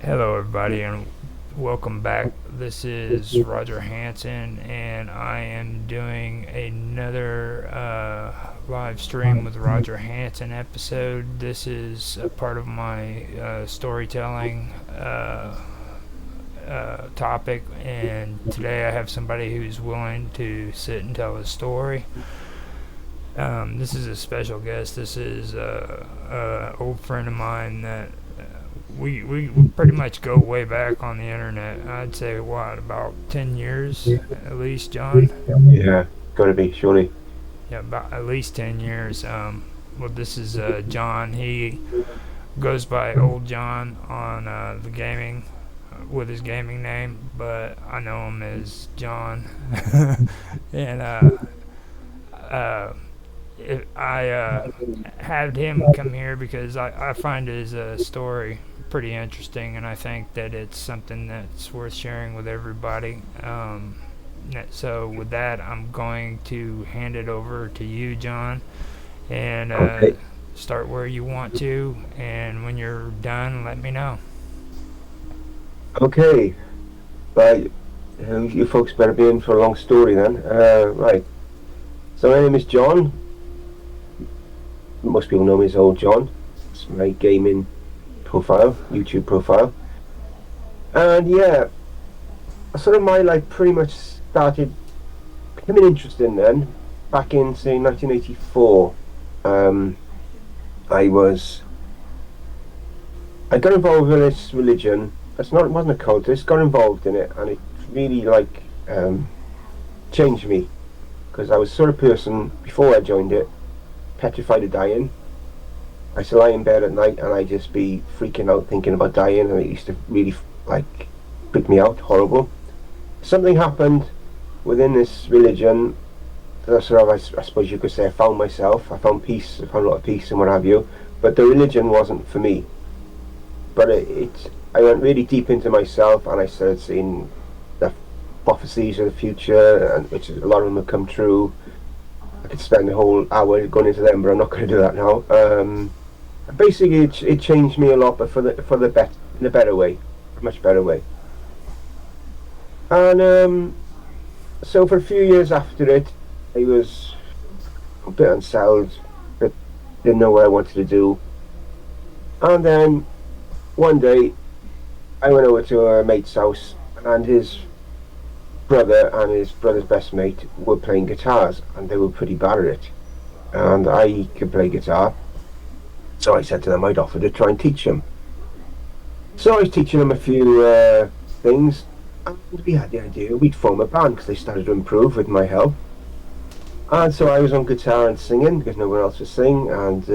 Hello, everybody, and welcome back. This is Roger Hanson, and I am doing another live stream with Roger Hanson episode. This is a part of my storytelling topic, and today I have somebody who's willing to sit and tell a story. This is a special guest. This is a old friend of mine that we pretty much go way back on the internet. I'd say what, about 10 years at least, John? Yeah, gotta be, surely. Yeah, about at least 10 years. Well, this is John. He goes by Old John on the gaming with his gaming name, but I know him as John. And uh, I had him come here because I find his story pretty interesting, and I think that it's something that's worth sharing with everybody. So, with that, I'm going to hand it over to you, John, and Okay. start where you want to. And when you're done, let me know. Okay. Right. You folks better be in for a long story then. Right. So my name is John. Most people know me as Old John. It's my gaming profile, YouTube profile. And yeah, sort of my life pretty much started becoming interesting then, back in say 1984. Um, I was I got involved with this religion. It wasn't a cult. I just got involved in it, and it really changed me, because I was the sort of person before I joined it petrified of dying. I used to lie in bed at night and I'd just be freaking out thinking about dying, and it used to really freak me out, horrible. Something happened within this religion that sort of, I suppose you could say, I found myself. I found peace. I found a lot of peace and what have you. But the religion wasn't for me. But I went really deep into myself, and I started seeing the prophecies of the future, and which a lot of them have come true. I could spend a whole hour going into them, but I'm not going to do that now. Basically, it changed me a lot, but in a better way, a much better way. And so for a few years after it, I was a bit unsettled, but didn't know what I wanted to do. And then one day, I went over to a mate's house, and his brother and his brother's best mate were playing guitars, and they were pretty bad at it. And I could play guitar, so I said to them I'd offer to try and teach them. So I was teaching them a few things, and we had the idea we'd form a band because they started to improve with my help. And so I was on guitar and singing because no one else was singing, and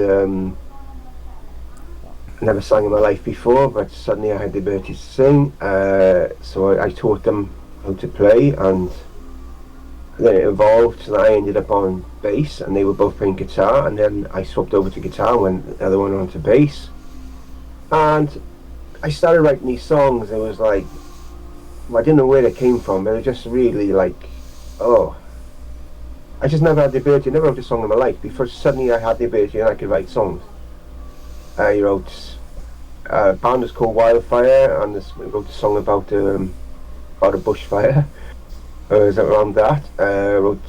I never sang in my life before, but suddenly I had the ability to sing. So I taught them how to play, and then it evolved so that I ended up on bass, and they were both playing guitar, and then I swapped over to guitar when the other one onto bass. And I started writing these songs. It was like, I didn't know where they came from, but they were just really oh, I just never had the ability. I never wrote a song in my life before. Suddenly I had the ability and I could write songs. I wrote a band was called Wildfire, and I wrote a song about a bushfire. It was around that. Wrote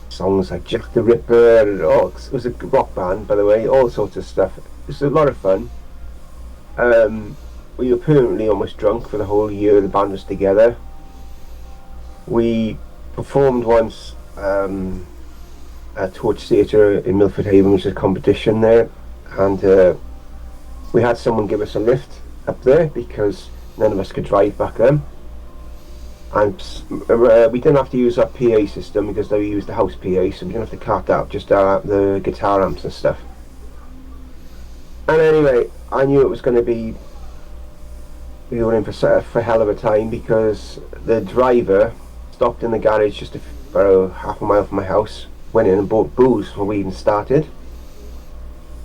songs like Jack the Ripper. And, it was a rock band, by the way. All sorts of stuff. It was a lot of fun. We were permanently almost drunk for the whole year the band was together. We performed once at Torch Theatre in Milford Haven, which is a competition there, and we had someone give us a lift up there because none of us could drive back then. And we didn't have to use our PA system because they used the house PA, so we didn't have to cart out, just the guitar amps and stuff. And anyway, I knew it was going to be, we were in for a hell of a time, because the driver stopped in the garage just about half a mile from my house, went in and bought booze before we even started.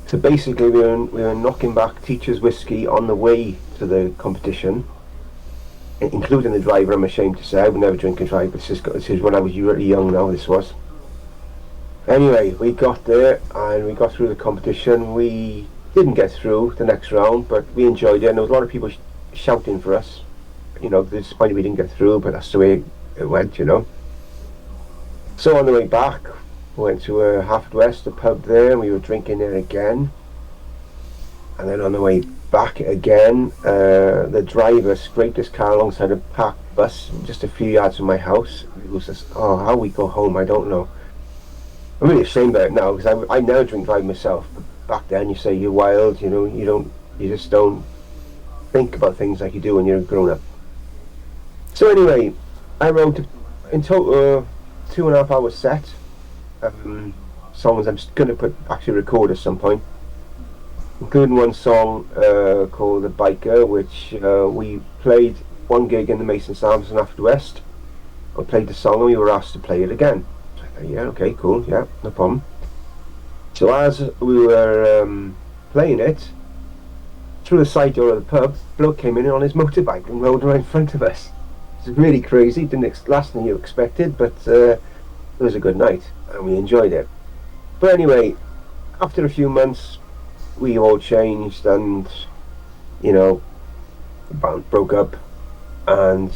So basically we were knocking back teacher's whiskey on the way to the competition, including the driver. I'm ashamed to say I would never drink and drive, but this is when I was really young now, this was. Anyway, we got there and we got through the competition. We didn't get through the next round, but we enjoyed it, and there was a lot of people shouting for us. You know, disappointed we didn't get through, but that's the way it went, you know. So on the way back, we went to West, the pub there, and we were drinking there again. And then on the way back again, the driver scraped his car alongside a parked bus just a few yards from my house. It was just, oh, how we go home, I don't know. I'm really ashamed about it now because I never drink drive myself. But back then, you say you're wild, you know, you just don't think about things like you do when you're a grown up. So anyway, I wrote in total 2.5 hour set. Songs I'm going to actually record at some point, including one song called The Biker, which we played one gig in the Masons Arms and After West. I played the song and we were asked to play it again. So I thought, yeah, okay, cool, yeah, no problem. So as we were playing it, through the side door of the pub, a bloke came in on his motorbike and rode right in front of us. It was really crazy, didn't last than you expected, but it was a good night and we enjoyed it. But anyway, after a few months, we all changed and, you know, the band broke up, and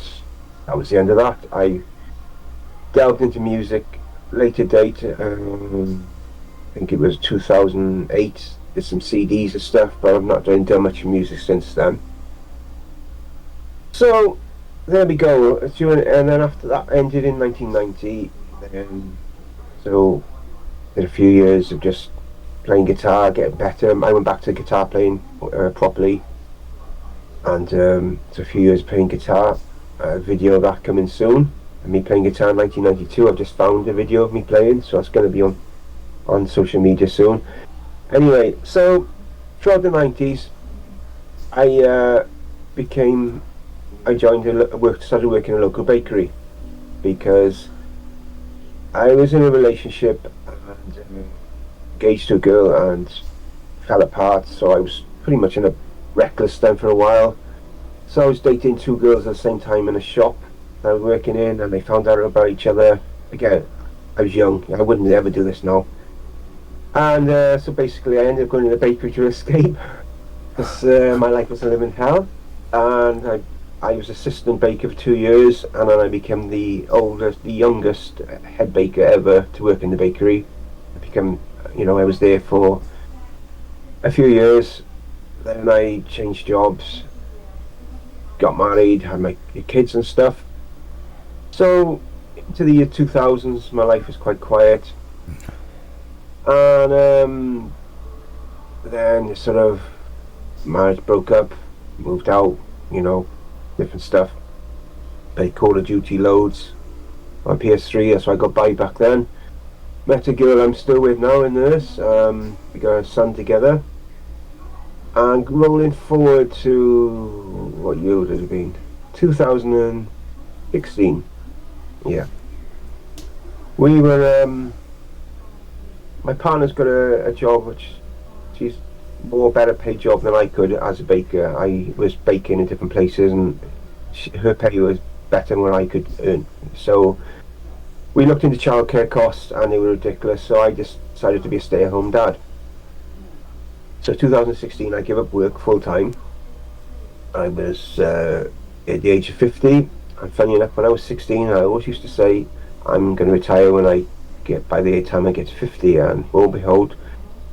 that was the end of that. I delved into music later date, I think it was 2008, did some CDs and stuff, but I've not done much music since then. So there we go. And then after that ended in 1990, so did a few years of just playing guitar, getting better. I went back to guitar playing properly, and it's a few years playing guitar. A video of that coming soon. And me playing guitar in 1992. I've just found a video of me playing, so it's going to be on social media soon. Anyway, so throughout the 90s, I started working in a local bakery because I was in a relationship and engaged to a girl and fell apart, so I was pretty much in a reckless state for a while. So I was dating two girls at the same time in a shop that I was working in, and they found out about each other. Again, I was young, I wouldn't ever do this now. And so basically I ended up going to the bakery to escape because my life was a living hell. And I was assistant baker for 2 years, and then I became the youngest head baker ever to work in the bakery. I was there for a few years. Then I changed jobs, got married, had my kids and stuff. So into the year 2000s, my life was quite quiet. And then sort of marriage broke up, moved out, different stuff. Played Call of Duty loads on PS3, that's what I got by back then. Met a girl I'm still with now in this. We got a son together. And rolling forward to, what year would it have been? 2016. Yeah. We were, my partner's got a job which she's more better paid job than I could as a baker. I was baking in different places, and her pay was better than what I could earn. So we looked into childcare costs and they were ridiculous, so I just decided to be a stay-at-home dad. So 2016 I gave up work full-time. I was at the age of 50, and funny enough, when I was 16 I always used to say I'm going to retire by the time I get to 50, and lo and behold,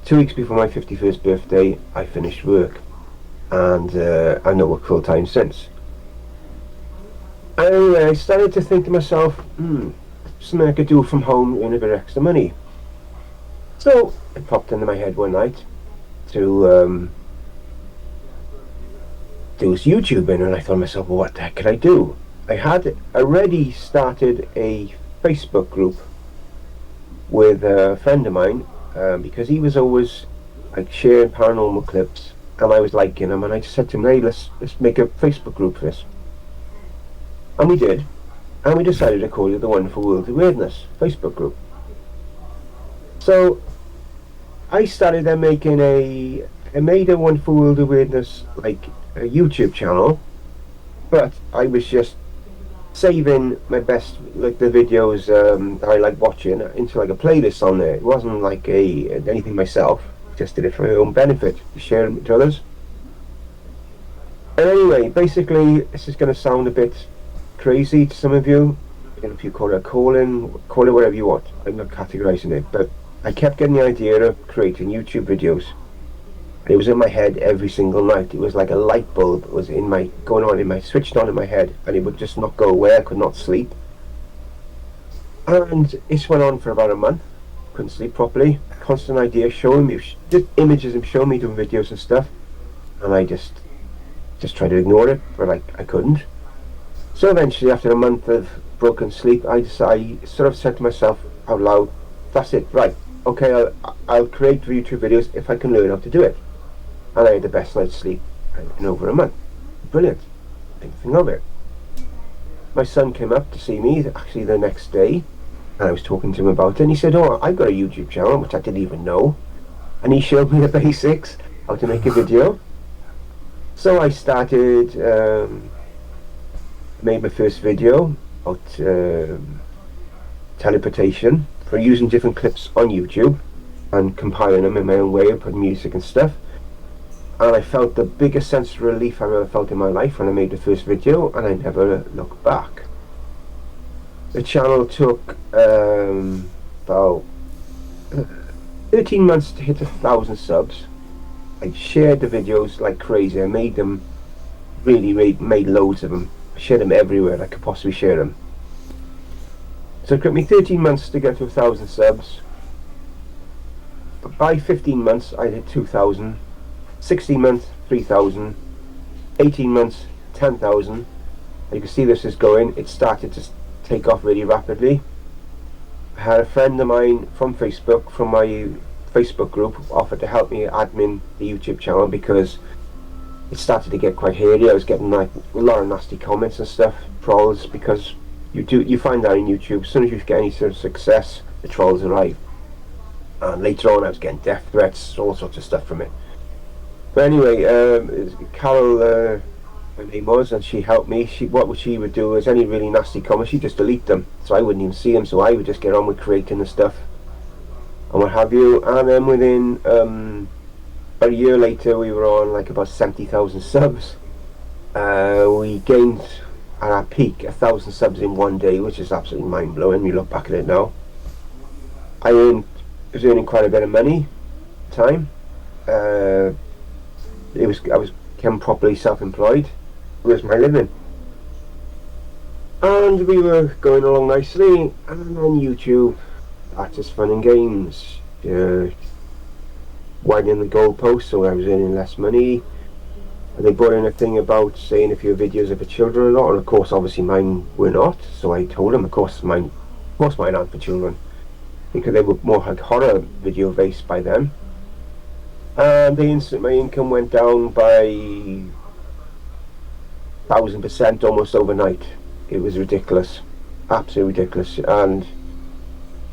2 weeks before my 51st birthday I finished work, and I've not worked full-time since. Anyway, I started to think to myself, something I could do from home, earn a bit of extra money. So it popped into my head one night to do YouTubing, and I thought to myself, well, what the heck could I do? I had already started a Facebook group with a friend of mine, because he was always like sharing paranormal clips, and I was liking them, and I just said to him, hey, let's make a Facebook group for this. And we did, and we decided to call it the Wonderful World of Weirdness Facebook group. So I started then I made a Wonderful World of Weirdness like a YouTube channel, but I was just saving my best, like the videos that I like watching, into like a playlist on there. It wasn't like anything myself, just did it for my own benefit, to share them with others. And anyway, basically, this is going to sound a bit crazy to some of you. If you call it a call it whatever you want. I'm not categorizing it, but I kept getting the idea of creating YouTube videos. It was in my head every single night. It was like a light bulb was switched on in my head, and it would just not go away. I could not sleep. And this went on for about a month. Couldn't sleep properly. Constant ideas showing me, just images and showing me doing videos and stuff. And I just tried to ignore it, but I couldn't. So eventually, after a month of broken sleep, I sort of said to myself out loud, that's it, right, okay, I'll create YouTube videos if I can learn how to do it. And I had the best night's sleep in over a month. Brilliant. Didn't think of it. My son came up to see me actually the next day, and I was talking to him about it, and he said, oh, I've got a YouTube channel, which I didn't even know. And he showed me the basics, how to make a video. So I started, made my first video about teleportation, for using different clips on YouTube and compiling them in my own way and putting music and stuff. And I felt the biggest sense of relief I've ever felt in my life when I made the first video, and I never looked back. The channel took about 13 months to hit 1,000 subs. I shared the videos like crazy. I made them, made loads of them. I shared them everywhere I could possibly share them. So it took me 13 months to get to 1,000 subs. But by 15 months I hit 2,000. 16 months, 3,000. 18 months, 10,000. You can see this is going. It started to take off really rapidly. I had a friend of mine from Facebook, from my Facebook group, offered to help me admin the YouTube channel because it started to get quite hairy. I was getting like a lot of nasty comments and stuff, trolls, because you find out in YouTube, as soon as you get any sort of success, the trolls arrive. And later on I was getting death threats, all sorts of stuff from it. But anyway, Carol, her name was, and she helped me. What she would do is any really nasty comments, she'd just delete them, so I wouldn't even see them. So I would just get on with creating the stuff and what have you. And then within about a year later, we were on like about 70,000 subs. We gained at our peak 1,000 subs in one day, which is absolutely mind blowing. We look back at it now. I was earning quite a bit of money at the time. I became properly self-employed. It was my living, and we were going along nicely. And on YouTube, Artist Fun and Games, widening the goalposts, so I was earning less money. And they brought in a thing about saying if your videos are for children or not, and of course obviously mine were not, so I told them of course mine aren't for children, because they were more like horror video based by then. And my income went down by 1,000% almost overnight. It was ridiculous, absolutely ridiculous, and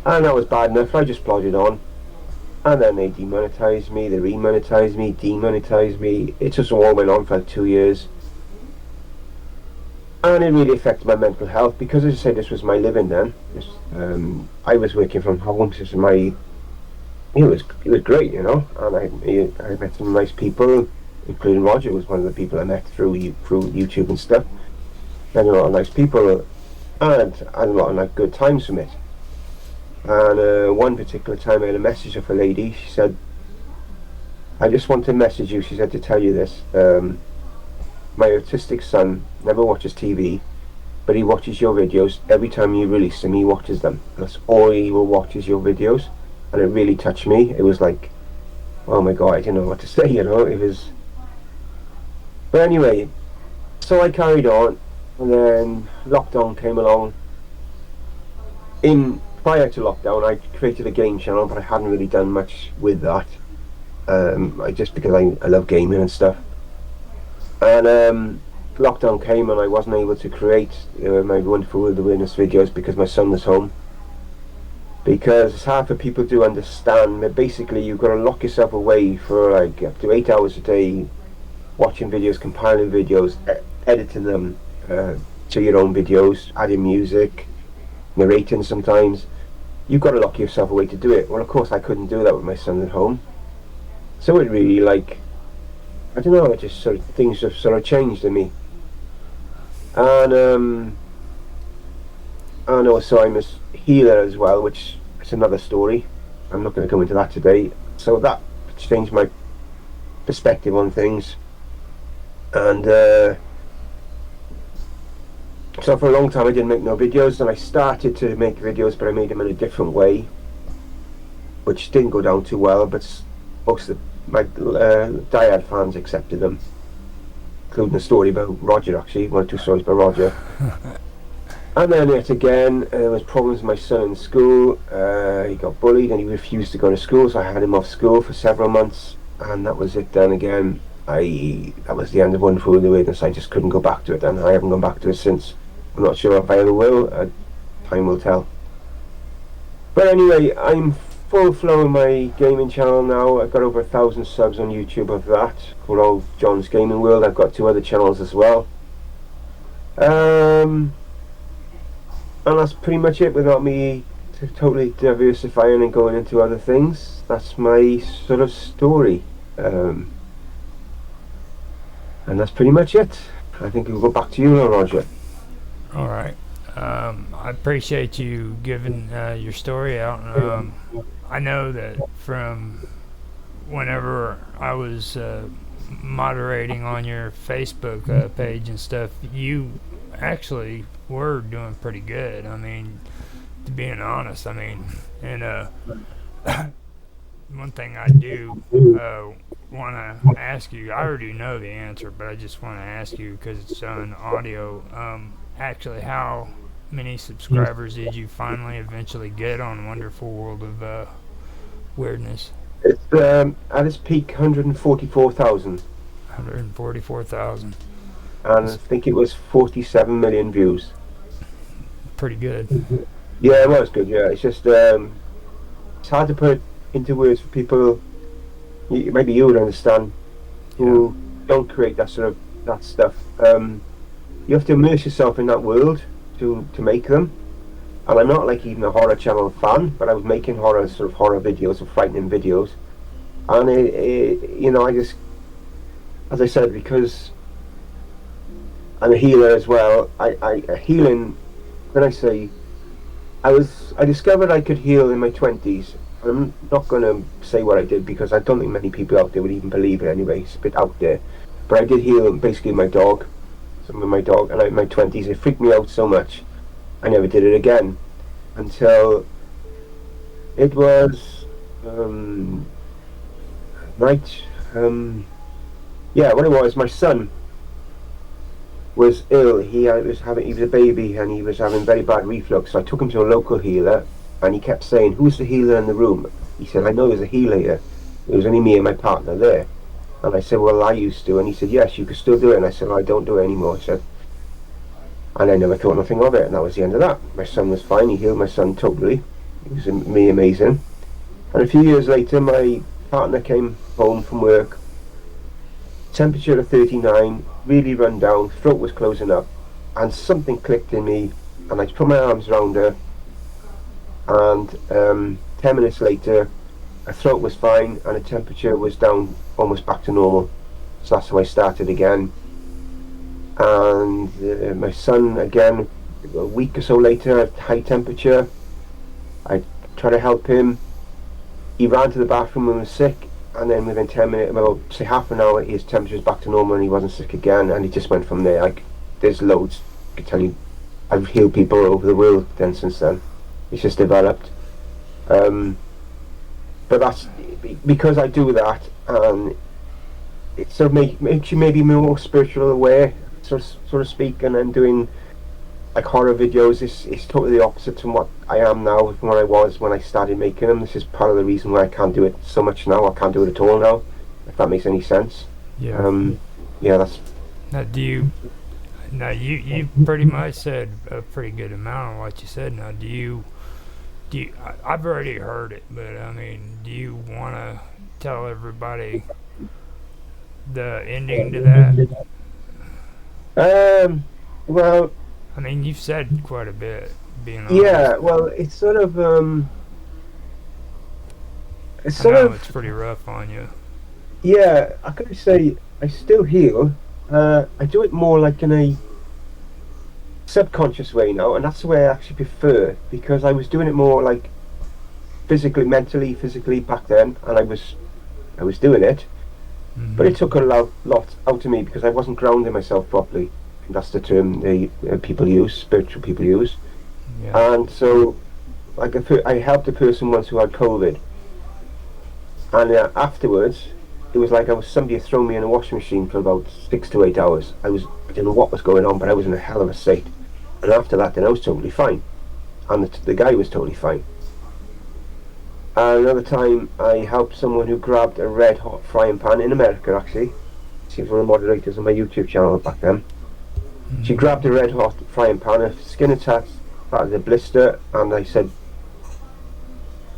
that was bad enough. I just plodded on, and then they demonetized me, they remonetized me, demonetized me. It just all went on for like 2 years, and it really affected my mental health, because as I said, this was my living then. I was working from home. This was it was great, you know, and I met some nice people, including Roger, was one of the people I met through YouTube and stuff. Met a lot of nice people, and a lot of like good times from it. And one particular time I had a message of a lady. She said, I just want to message you, she said, to tell you this. My autistic son never watches TV, but he watches your videos. Every time you release them, he watches them. That's all he will watch, is your videos. And it really touched me. It was like, oh my god, I didn't know what to say, you know. It was... But anyway, so I carried on, and then lockdown came along. Prior to lockdown, I created a game channel, but I hadn't really done much with that. Because I love gaming and stuff. And lockdown came, and I wasn't able to create my wonderful World of Weirdness videos because my son was home. Because it's hard for people to understand that basically you've got to lock yourself away for like up to 8 hours a day, watching videos, compiling videos, editing them to your own videos, adding music, narrating sometimes. You've got to lock yourself away to do it. Well, of course I couldn't do that with my son at home. So it really I don't know. It just sort of things have sort of changed in me, and and also I'm a healer as well, which is another story. I'm not going to go into that today. So that changed my perspective on things, and so for a long time I didn't make no videos, and I started to make videos, but I made them in a different way, which didn't go down too well. But most of my diehard fans accepted them, including a story about Roger. Actually, one or two stories about Roger. And then yet again, there was problems with my son in school. He got bullied and he refused to go to school, so I had him off school for several months, and that was it. Then again, that was the end of Wonderful the Weirdness. I just couldn't go back to it, and I haven't gone back to it since. I'm not sure if I ever will. Time will tell. But anyway, I'm full flow in my gaming channel now. I've got over 1,000 subs on YouTube of that, called Old John's Gaming World. I've got 2 other channels as well. And that's pretty much it, without me totally diversifying and going into other things. That's my sort of story. And that's pretty much it. I think we'll go back to you now, Roger. All right. I appreciate you giving your story out. I know that from whenever I was moderating on your Facebook page and stuff, you actually were doing pretty good. I mean, to being honest, I mean, and one thing I do want to ask you, I already know the answer, but I just want to ask you because it's on audio. Actually, how many subscribers did you finally eventually get on Wonderful World of Weirdness? It's at its peak 144,000. 144,000. And I think it was 47 million views. Pretty good. Yeah, it was good. Yeah, it's just it's hard to put into words for people. Maybe you would understand, who don't create that sort of that stuff. You have to immerse yourself in that world to make them. And I'm not like even a horror channel fan, but I was making horror videos or frightening videos, and I just, as I said, because I'm a healer as well. Healing. When I say, I discovered I could heal in my 20s. I'm not going to say what I did because I don't think many people out there would even believe it anyway. It's a bit out there. But I did heal basically my dog. Some of my dog, and in my 20s it freaked me out so much I never did it again until it was night. What it was, my son was ill. He was a baby and he was having very bad reflux. So I took him to a local healer, and he kept saying, "Who's the healer in the room?" He said, "I know there's a healer here." It was only me and my partner there. And I said, "Well, I used to." And he said, "Yes, you could still do it." And I said, "Well, I don't do it anymore." He said, and I never thought nothing of it, and that was the end of that. My son was fine. He healed my son totally. It was amazing. And a few years later, my partner came home from work, temperature of 39, really run down, throat was closing up, and something clicked in me, and I put my arms around her, and 10 minutes later her throat was fine and her temperature was down almost back to normal. So that's how I started again. And my son, again, a week or so later, had high temperature. I tried to help him. He ran to the bathroom and was sick, and then within 10 minutes, about say half an hour, his temperature was back to normal and he wasn't sick again, and he just went from there. Like, there's loads. I can tell you, I've healed people all over the world then since then. It's just developed. But that's because I do that, and it sort of makes you maybe more spiritual aware, so to speak. And then doing like horror videos is totally the opposite from what I am now from what I was when I started making them. This is part of the reason why I can't do it so much now. I can't do it at all now, if that makes any sense. Yeah. That's. Now you pretty much said a pretty good amount of what you said. Now do you I've already heard it, but I mean, do you want to tell everybody the ending to that? Well, I mean, you've said quite a bit, being honest. Yeah, well, it's sort of it's pretty rough on you. Yeah, I could say I still heal. I do it more like in a subconscious way now, and that's the way I actually prefer, because I was doing it more like physically back then, and I was doing it, but Mm-hmm. it took a lot out of me because I wasn't grounding myself properly. That's the term they people use, spiritual people use. Yeah. And so, like, I helped a person once who had COVID, and afterwards, it was like I was somebody had thrown me in a washing machine for about 6 to 8 hours. I didn't know what was going on, but I was in a hell of a state. And after that, then I was totally fine, and the guy was totally fine. Another time, I helped someone who grabbed a red hot frying pan in America. Actually, she was one of the moderators on my YouTube channel back then. She Mm-hmm. grabbed a red hot frying pan, her skin attached, started a blister, and I said,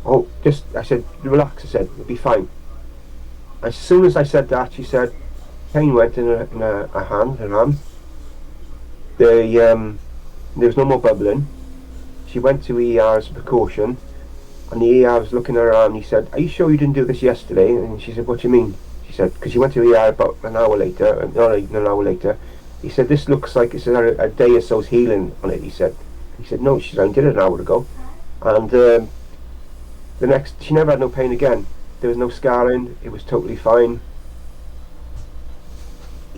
"Oh, I said, relax." I said, "It'll be fine." As soon as I said that, she said, pain went in her hand, her arm. There was no more bubbling. She went to ER as a precaution, and the ER was looking at her arm. And he said, "Are you sure you didn't do this yesterday?" And she said, "What do you mean?" She said, "Because she went to ER about an hour later, not even an hour later." He said, "This looks like it's a day or so's healing on it." He said, "No," she said, "I did it an hour ago." And she never had no pain again. There was no scarring. It was totally fine.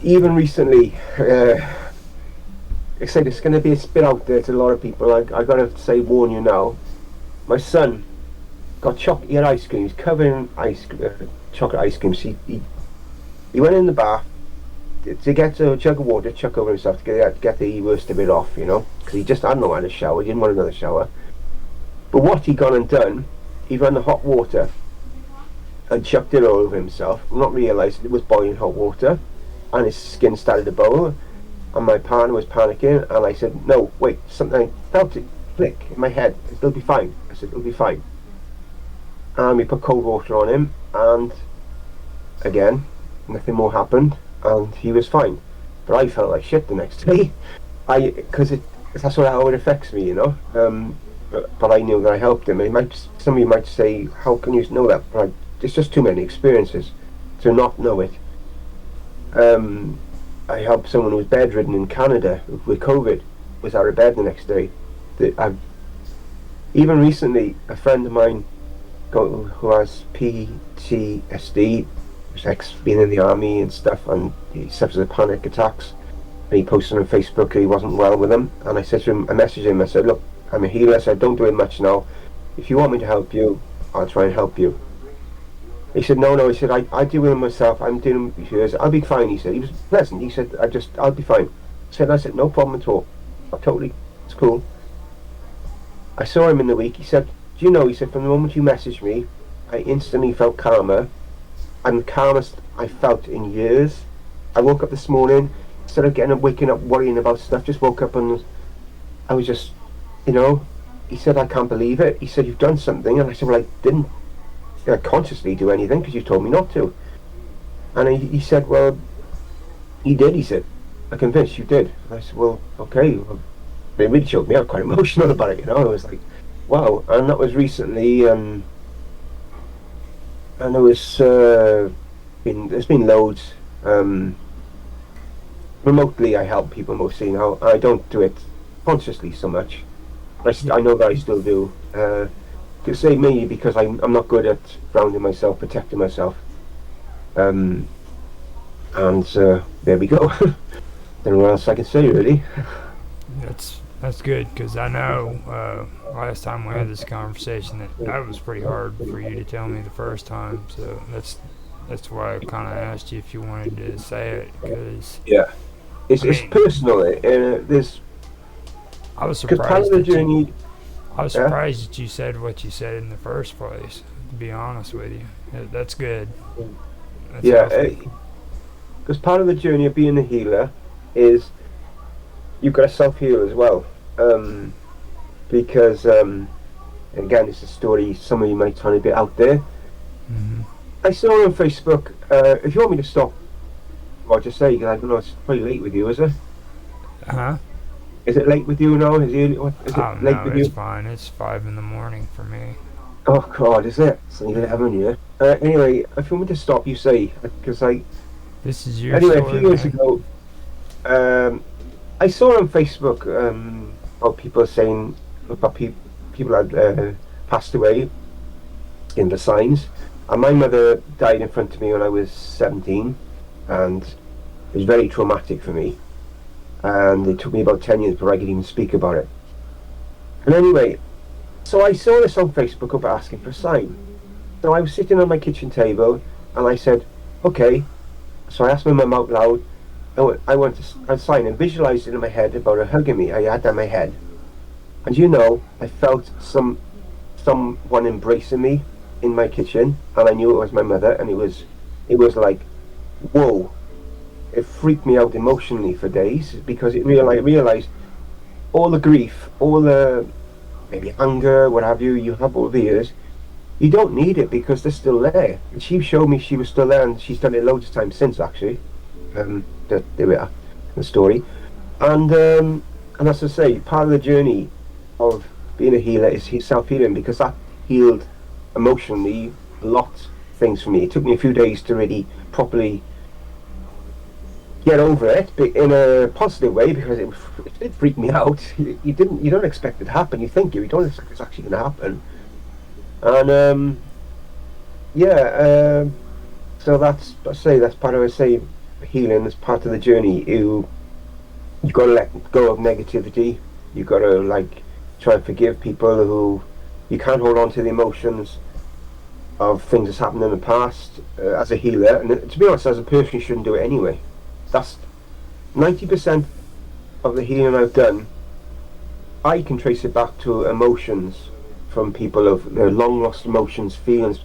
Even recently, I said it's going to be a spit out there to a lot of people. I got to say, warn you now. My son got chocolate. He had ice cream. He's covered in chocolate ice cream. He went in the bath to get a jug of water, chuck over himself to get the worst of it off, because he just hadn't had a shower. He didn't want another shower. But what he gone and done, he ran the hot water and chucked it all over himself, not realising it was boiling hot water, and his skin started to boil. And my partner was panicking, and I said, "No, wait, something." I felt it click in my head. "It'll be fine." I said, "It'll be fine." And we put cold water on him, and again, nothing more happened, and he was fine. But I felt like shit the next day. Because that's how it affects me. But I knew that I helped him. Some of you might say, "How can you know that?" But it's just too many experiences to not know it. I helped someone who was bedridden in Canada with COVID, was out of bed the next day. Even recently, a friend of mine who has PTSD, who's been in the army and stuff, and he suffers with panic attacks, and he posted on Facebook that he wasn't well with him, and I said to him, I messaged him, I said, "Look, I'm a healer," I said, "Don't do it much now. If you want me to help you, I'll try and help you." He said, "No," he said, I deal with it myself, I'm dealing with yours, I'll be fine," he said. He was pleasant, he said, I'll be fine." I said, "No problem at all. It's cool." I saw him in the week, he said, "Do you know," he said, "from the moment you messaged me, I instantly felt calmer, and the calmest I felt in years. I woke up this morning, instead of waking up worrying about stuff, just woke up and I was just, he said, "I can't believe it." He said, "You've done something." And I said, "Well, I didn't consciously do anything because you told me not to." And he said, "Well, you did." He said, "I'm convinced you did." And I said, "Well, okay." Well, it really choked me out, quite emotional about it. I was like, wow. And that was recently, and it was there's been loads. Remotely, I help people mostly now. I don't do it consciously so much. I know that I still do. To say me, because I'm not good at grounding myself, protecting myself. And there we go. Don't know what else I can say, really. That's good, because I know last time we had this conversation that was pretty hard for you to tell me the first time. So that's why I kind of asked you if you wanted to say it, because Yeah, it's personal. I was Because part of surprised the that you journey. I was Yeah, surprised that you said what you said in the first place. To be honest with you, that's good. That's yeah. healthy. Because part of the journey of being a healer is you've got to self heal as well. Because again, it's a story some of you might find a bit out there. Hmm. I saw on Facebook. If you want me to stop, I'll just say, because I don't know, it's probably late with you, is it? Huh? Is it late with you now? Is Oh it late no, with it's you? fine. It's 5 in the morning for me. Oh God, is it? It's only Yeah. 11, yeah. Anyway, if you want me to stop, you say, because This is your Anyway, a few story, years man. ago, um, I saw on Facebook about people saying about people had passed away in the signs. And my mother died in front of me when I was 17, and it was very traumatic for me. And it took me about 10 years before I could even speak about it. And anyway, so I saw this on Facebook about asking for a sign. So I was sitting on my kitchen table, and I said, okay. So I asked my mum out loud, I want a sign, and visualised it in my head about her hugging me. I had that in my head. And I felt someone embracing me in my kitchen, and I knew it was my mother, and it was like, whoa. It freaked me out emotionally for days because I realized all the grief, all the maybe anger, what have you have over the years. You don't need it because they're still there. And she showed me she was still there, and she's done it loads of times since actually. There we are, the story, and as I say, part of the journey of being a healer is self-healing, because that healed emotionally a lot of things for me. It took me a few days to really properly get over it, but in a positive way, because it did freak me out. You don't expect it to happen. You don't expect it's actually going to happen, and yeah. So that's part of, I say, healing. That's part of the journey. You got to let go of negativity. You got to try and forgive people who you can't hold on to the emotions of things that's happened in the past. As a healer, and to be honest, as a person, you shouldn't do it anyway. That's 90% of the healing I've done. I can trace it back to emotions from people of long lost emotions, feelings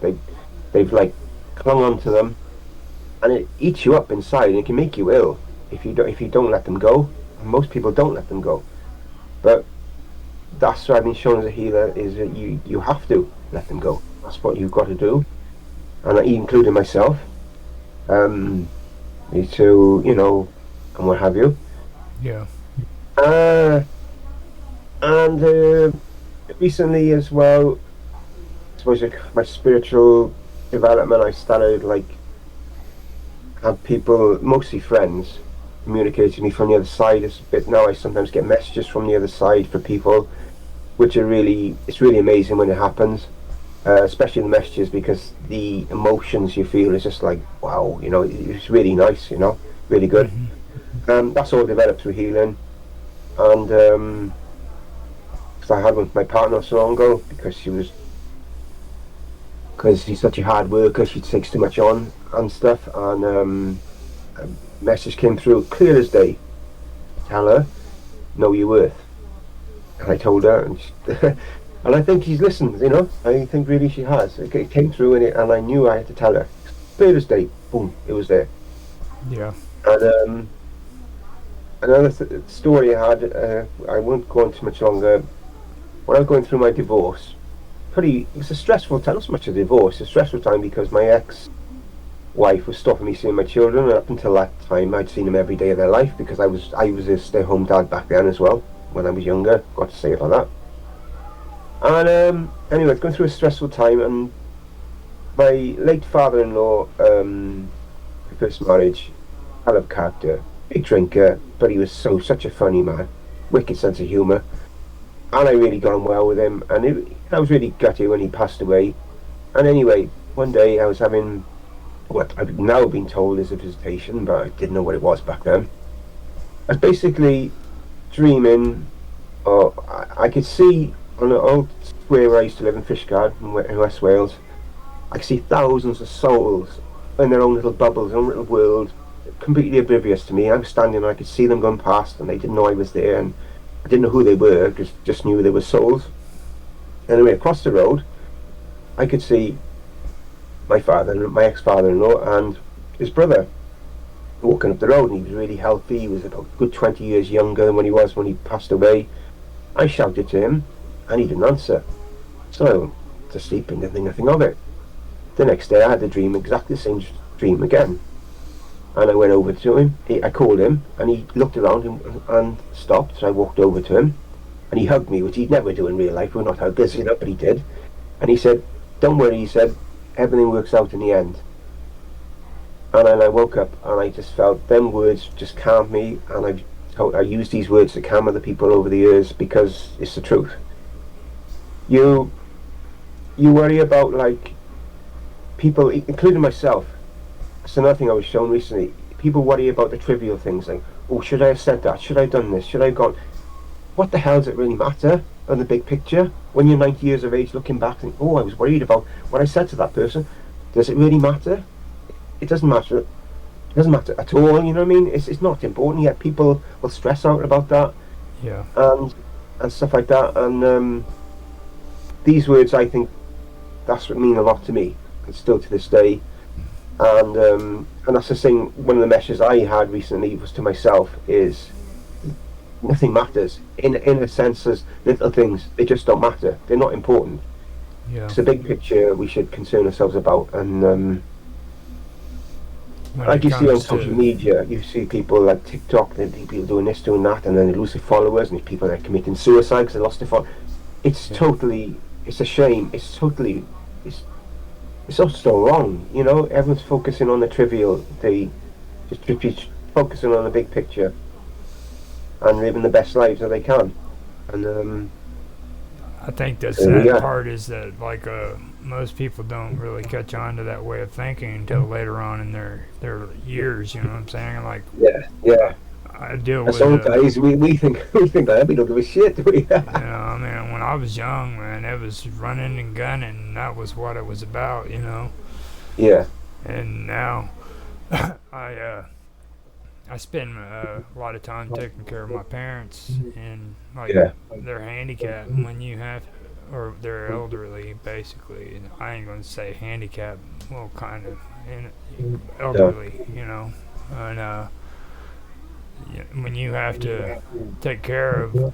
they've clung onto them, and it eats you up inside, and it can make you ill if you don't let them go. And most people don't let them go, but that's what I've been shown as a healer, is that you have to let them go. That's what you've got to do, and I including myself. Me too, and what have you. Yeah. Uh, and recently as well, I suppose my spiritual development, I started have people, mostly friends, communicate to me from the other side. It's a bit now. I sometimes get messages from the other side for people, which it's really amazing when it happens. Especially the messages, because the emotions you feel is just like, wow, it's really nice, really good. That's all developed through healing, and cause I had one with my partner not so long ago, because she's such a hard worker, she takes too much on and stuff, and a message came through clear as day: tell her, know your worth. And I told her, and and I think she's listened, I think really she has. It came through, and I knew I had to tell her. Clear as day, boom, it was there. Yeah. And another story I had, I won't go on too much longer. When I was going through my divorce, it was a stressful time. Not so much a divorce, a stressful time, because my ex-wife was stopping me seeing my children, and up until that time I'd seen them every day of their life, because I was a stay-home dad back then as well, when I was younger. Got to say about that. And anyway, going through a stressful time, and my late father-in-law, my first marriage, hell of character, big drinker, but he was such a funny man, wicked sense of humour, and I really got on well with him, and I was really gutted when he passed away. And anyway, one day I was having what I've now been told is a visitation, but I didn't know what it was back then. I was basically dreaming, or I could see on an old square where I used to live in Fishguard in West Wales, I could see thousands of souls in their own little bubbles, their own little world, completely oblivious to me. I was standing and I could see them going past, and they didn't know I was there, and I didn't know who they were, just knew they were souls. Anyway, across the road I could see my ex-father-in-law and his brother walking up the road, and he was really healthy. He was about a good 20 years younger than when he passed away. I shouted to him, and he didn't answer. So I went to sleep and didn't think nothing of it. The next day I had the dream, exactly the same dream again. And I went over to him, I called him, and he looked around and stopped. So I walked over to him, and he hugged me, which he'd never do in real life. We're not huggers, but he did. And he said, "Don't worry," he said, "everything works out in the end." And then I woke up and I just felt them words just calmed me, and I used these words to calm other people over the years because it's the truth. You you worry about like people, including myself. That's another thing I was shown recently. People worry about the trivial things like, oh, should I have said that? Should I have done this? Should I have gone? What the hell does it really matter on the big picture? When you're 90 years of age, looking back, and oh, I was worried about what I said to that person. Does it really matter? It doesn't matter. It doesn't matter at all. You know what I mean? It's not important. Yet people will stress out about that. Yeah. And stuff like that. And these words, I think, that's what mean a lot to me, and still to this day. And that's the thing. One of the messages I had recently was to myself is nothing matters. In a sense, as little things, they just don't matter. They're not important. Yeah. It's the big picture we should concern ourselves about. And like you see on social media, you see people like TikTok, they see people doing this, doing that, and then they lose their followers, and there's people that are committing suicide because they lost their followers. It's totally, it's a shame. It's totally, it's all so wrong. You know, everyone's focusing on the trivial. They just focusing on the big picture and living the best lives that they can. And I think the sad part is that like most people don't really catch on to that way of thinking until later on in their years. You know what I'm saying? Like yeah. I deal As with old guys, we think that we don't give a shit, do we? you know, I mean, when I was young, man, it was running and gunning, and that was what it was about. You know. Yeah. And now I spend a lot of time taking care of my parents, and like they're handicapped when you have, or they're elderly basically. And I ain't gonna say handicapped, well, kind of elderly, you know. And when you have to take care of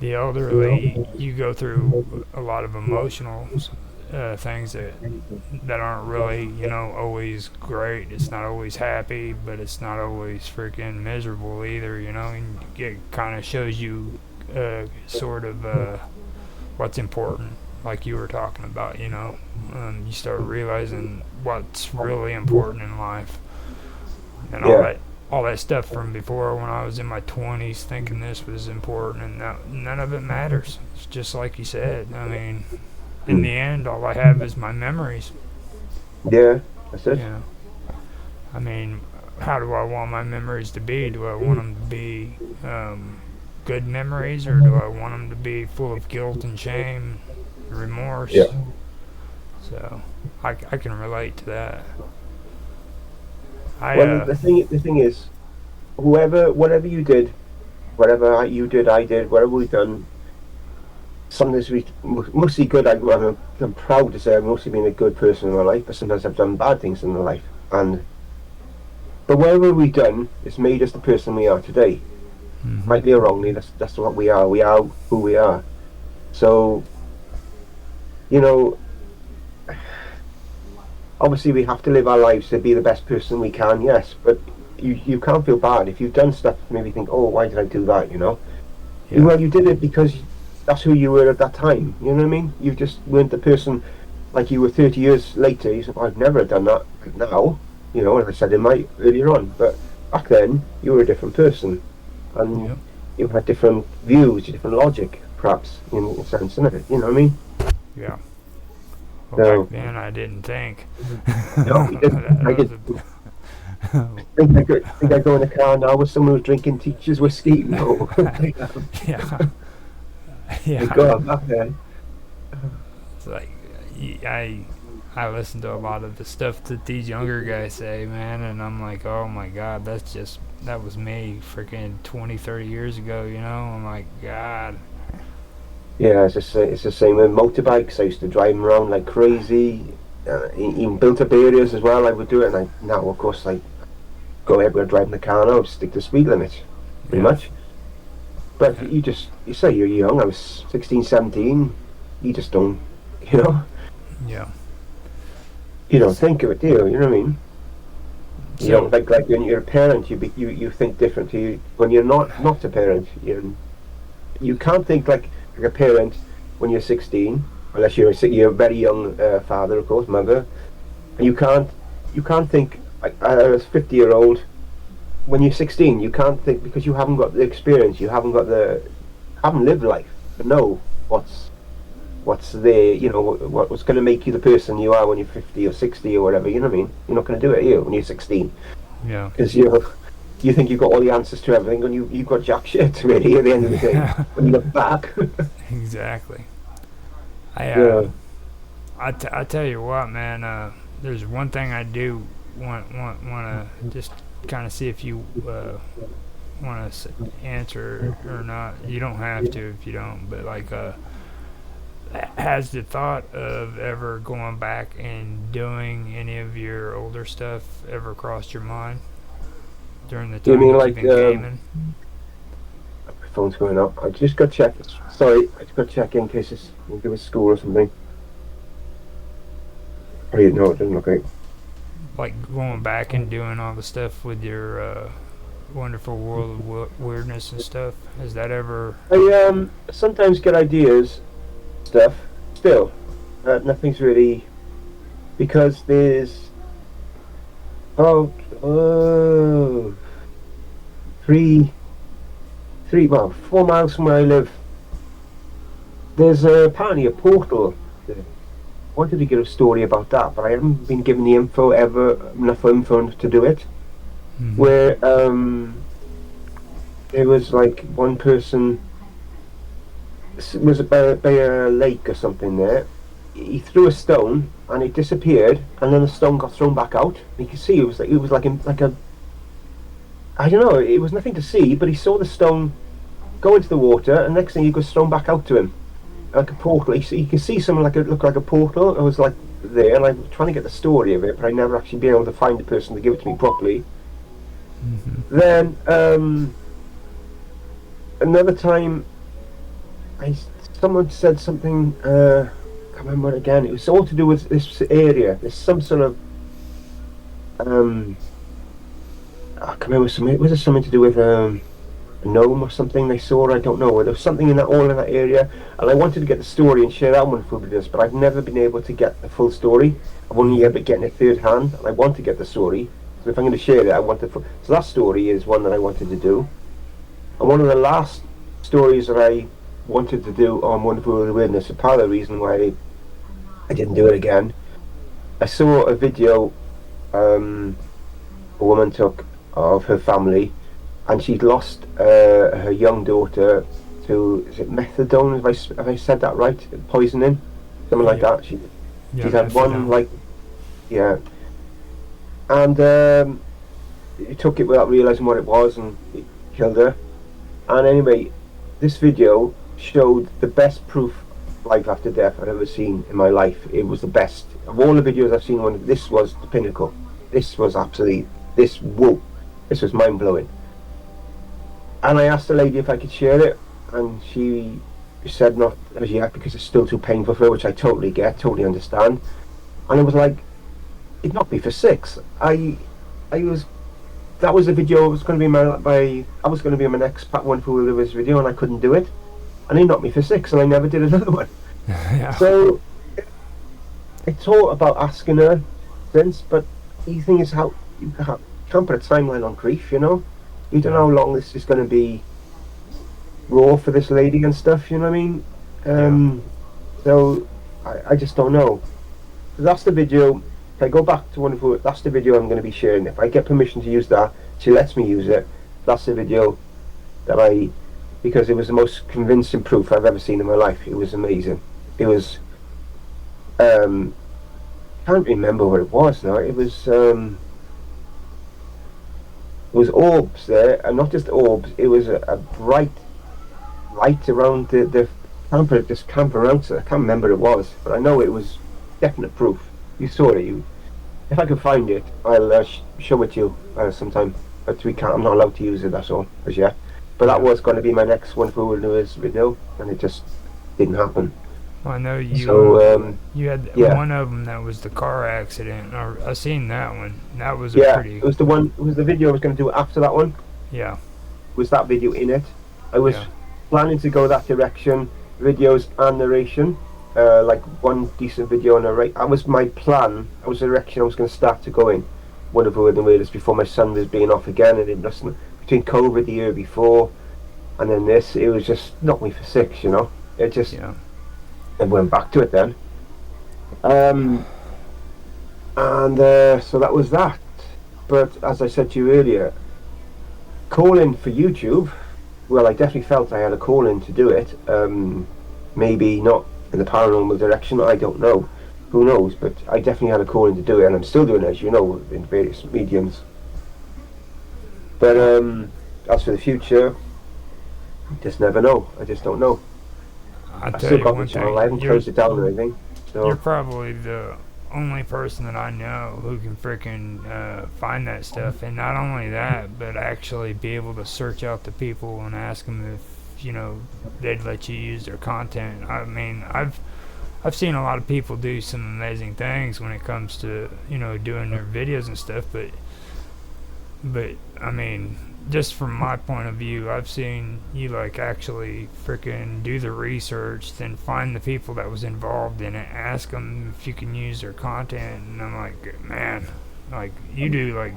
the elderly, you go through a lot of emotional things that aren't really, you know, always great. It's not always happy, but it's not always freaking miserable either, you know. And it kind of shows you sort of what's important, like you were talking about, you know. You start realizing what's really important in life, and all that stuff from before when I was in my 20s thinking this was important, and now none of it matters. It's just like you said. I mean, in the end, all I have is my memories. Yeah, that's it. Yeah. I mean, how do I want my memories to be? Do I want them to be good memories, or do I want them to be full of guilt and shame, remorse? Yeah. So I can relate to that. The thing is, whatever you did, whatever you did, I did, whatever we've done, sometimes we mostly good. I'm proud to say I've mostly been a good person in my life, but sometimes I've done bad things in my life. But whatever we've done, it's made us the person we are today. Mm-hmm. Rightly or wrongly, that's what we are. We are who we are. So, you know, obviously we have to live our lives to be the best person we can, yes, but you can't feel bad if you've done stuff. Maybe think, oh, why did I do that, you know? Yeah. Well, you did it because that's who you were at that time, you know what I mean? You just weren't the person like you were 30 years later. You said, I've never done that now, you know, as I said earlier on, but back then you were a different person, and you had different views, different logic, perhaps, in a sense, innit? You know what I mean? Yeah. Well, back then I didn't think. No, you didn't. I didn't. Think I go in a car now with someone who's drinking teacher's whiskey? No. Yeah. God, back then. It's like, I listen to a lot of the stuff that these younger guys say, man, and I'm like, oh my God, that was me freaking 20, 30 years ago, you know? I'm like, God. Yeah, it's the same with motorbikes. I used to drive them around like crazy, even built up areas as well. I would do it, and now, of course, I go everywhere driving the car now, stick to speed limits, pretty much. But you say you're young. I was 16, 17. You just don't, you know. Yeah. You don't think of it, do you? You know what I mean? You don't like when you're a parent. You think differently. When you're not a parent, you can't think like a parent when you're 16, unless you're a very young father, of course, mother. And you can't think as a 50-year-old, when you're 16, you can't think because you haven't got the experience, you haven't lived life to know what's there, what's going to make you the person you are when you're 50 or 60 or whatever. You know what I mean? You're not going to do it here when you're 16 Yeah. because you think you've got all the answers to everything, and you've got jack shit really at the end of the day when you look back. Exactly. Yeah. I tell you what, man. There's one thing I do want to just kind of see if you want to answer or not. You don't have to if you don't, but like, has the thought of ever going back and doing any of your older stuff ever crossed your mind during the You time mean you've like been gaming? my phone's going up? I just got check. Sorry, I just got to check in case we'll give us school or something. Oh, no, it doesn't look right. Like going back and doing all the stuff with your wonderful world of weirdness and stuff. Has that ever? I sometimes get ideas, stuff. Still, nothing's really because there's oh, well, 4 miles from where I live. There's apparently a portal. I wanted to give a story about that, but I haven't been given the enough info to do it. Mm-hmm. Where there was like one person was by a lake or something there. He threw a stone and it disappeared, and then the stone got thrown back out. And you could see it was like a I don't know. It was nothing to see, but he saw the stone go into the water, and next thing it was thrown back out to him. Like a portal. You can see something look like a portal. I was like there, and I'm trying to get the story of it, but I never actually been able to find the person to give it to me properly. Mm-hmm. Then another time, someone said something. I can't remember what again. It was all to do with this area. There's some sort of I can't remember something. Was it something to do with a gnome or something they saw? I don't know. There was something in that area, and I wanted to get the story and share that one with us, but I've never been able to get the full story. I've only ever getting it third hand, and I want to get the story. So if I'm going to share it, I want so that story is one that I wanted to do. And one of the last stories that I wanted to do on Wonderful World of Weirdness, a part of the reason why I didn't do it again, I saw a video a woman took of her family, and she'd lost her young daughter to, is it methadone? Have I said that right? Poisoning, something like that. She's had one and he took it without realizing what it was, and it killed her. And anyway, this video showed the best proof of life after death I've ever seen in my life. It was the best of all the videos I've seen. This was the pinnacle. This was absolutely this was mind blowing. And I asked the lady if I could share it, and she said not as yet because it's still too painful for her, which I totally get, totally understand. And it was like, it knocked me for six. That was the video. I was going to be my next one for this video, and I couldn't do it, and he knocked me for six, and I never did another one. Yeah. So I thought about asking her since, but the thing is how you can't put a timeline on grief, you know. You don't know how long this is going to be raw for this lady and stuff, you know what I mean? So I just don't know. So that's the video. If I go back to Wonderful, that's the video I'm going to be sharing. If I get permission to use that, she lets me use it. That's the video because it was the most convincing proof I've ever seen in my life. It was amazing. It was, can't remember what it was now. It was orbs there, and not just orbs. It was a bright light around the camper. This camper around. So I can't remember what it was, but I know it was definite proof. You saw it. If I can find it, I'll show it to you sometime. But we can't. I'm not allowed to use it. That's all as yet. But that was going to be my next Wonderful Wilderness video, and it just didn't happen. Well, I know you. So you had one of them that was the car accident. I seen that one. That was a pretty. It was the one. It was the video I was going to do after that one. Yeah. Was that video in it? I was planning to go that direction, videos and narration. Like one decent video and narrate. That was my plan. That was the direction I was going to start to go in. one of the Weirdness before my son was being off again, and then listen, between COVID the year before and then this, it was just knocked me for six, you know. It just, Yeah. I went back to it then. And so that was that. But as I said to you earlier, calling for YouTube, well, I definitely felt I had a calling to do it. Maybe not in the paranormal direction, I don't know. Who knows? But I definitely had a calling to do it, and I'm still doing it, as you know, in various mediums. But as for the future, just never know. I just don't know. I'll I tell still you got one the channel. thing. I haven't closed it down or anything. So You're probably the only person that I know who can freaking find that stuff, and not only that, but actually be able to search out the people and ask them if they'd let you use their content. I mean, I've seen a lot of people do some amazing things when it comes to doing their videos and stuff, but I mean, just from my point of view, I've seen you like actually freaking do the research, then find the people that was involved in it, ask them if you can use their content, and I'm like, man, like you do like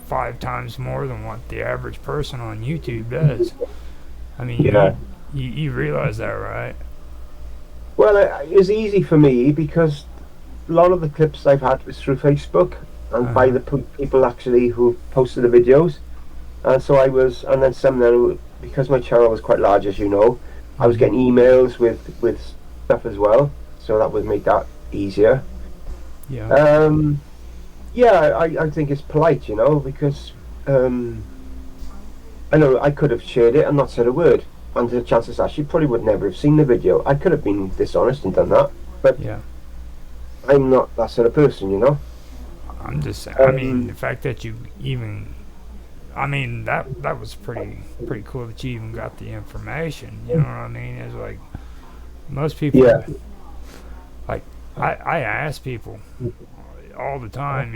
5 times more than what the average person on YouTube does. I mean, yeah. you realize that, right? Well, it's easy for me because a lot of the clips I've had was through Facebook and by Uh-huh. the people actually who posted the videos. And so I was, and then some then, because my channel was quite large, as you know, I was Mhm. getting emails with stuff as well. So that would make that easier. Yeah. Yeah, I think it's polite, because I know I could have shared it and not said a word. And the chances are she probably would never have seen the video. I could have been dishonest and done that, but Yeah. I'm not that sort of person. I'm just saying. I mean, the Um, fact that you even, I mean, that was pretty cool that you even got the information. You know what I mean? It's like most people, yeah, like I ask people all the time.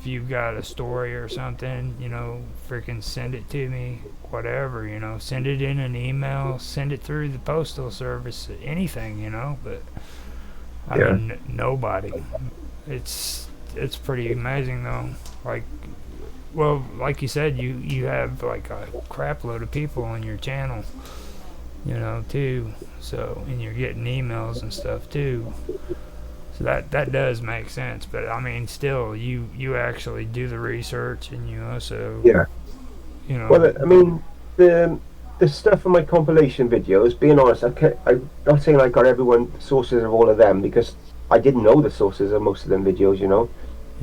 If you've got a story or something, freaking send it to me. Whatever, send it in an email, send it through the postal service, anything, But I yeah, mean, nobody. It's pretty amazing though. Like, well, like you said, you have like a crap load of people on your channel, too. So, and you're getting emails and stuff too. So that does make sense. But I mean, still, you actually do the research, and you also, yeah. you know, Well, I mean, the stuff in my compilation videos. Being honest, I'm not saying I got everyone sources of all of them because I didn't know the sources of most of them videos.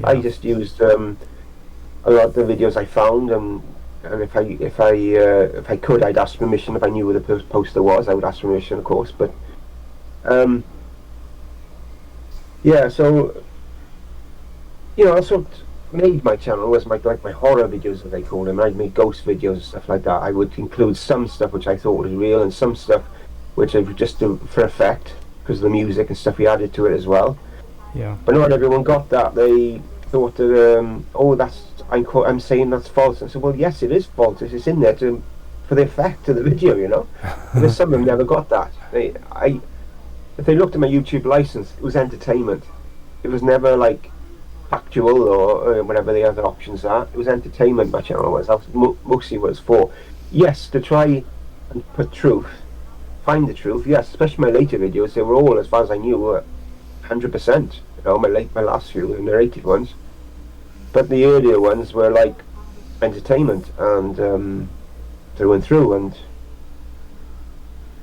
I yeah, just used a lot of the videos I found, and if I could, I'd ask permission. If I knew where the poster was, I would ask permission, of course. But um, yeah, so that's what made my channel was my horror videos, as they call them. I'd make ghost videos and stuff like that. I would include some stuff which I thought was real, and some stuff which I would just do for effect because of the music and stuff we added to it as well. yeah, But not everyone got that. They thought that I'm saying that's false. I said, well, yes, it is false. It's in there for the effect of the video. Because some of them never got that. If they looked at my YouTube license, it was entertainment. It was never like factual or whatever the other options are. It was entertainment. My channel was. That was mostly what it's for. Yes, to try and find the truth. Yes, especially my later videos. They were all, as far as I knew, were 100%. My last few, the narrated ones. But the earlier ones were like entertainment and through and through, and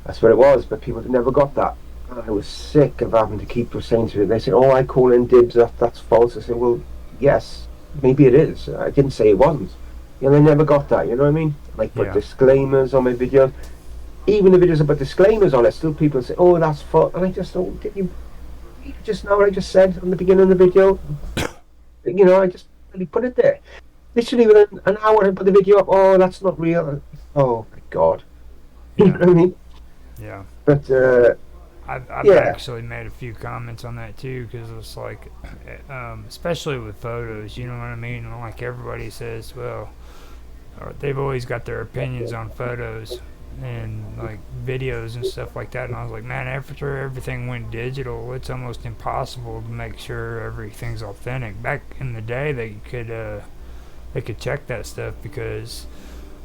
that's what it was. But people never got that. And I was sick of having to keep saying to them. They said, "Oh, I call in dibs. That's false." I said, "Well, yes, maybe it is. I didn't say it wasn't." They never got that. You know what I mean? Like put yeah, disclaimers on my videos. Even the videos that put disclaimers on it, still people say, "Oh, that's false." And I just thought, did you just know what I just said on the beginning of the video? I just really put it there. Literally within an hour, I put the video up. Oh, that's not real. Oh my god. You know yeah, what I mean? yeah. But I've yeah, actually made a few comments on that too, because it's like, especially with photos, you know what I mean? Like everybody says, well, or they've always got their opinions on photos, and like videos and stuff like that. And I was like, man, after everything went digital, it's almost impossible to make sure everything's authentic. Back in the day, they could check that stuff because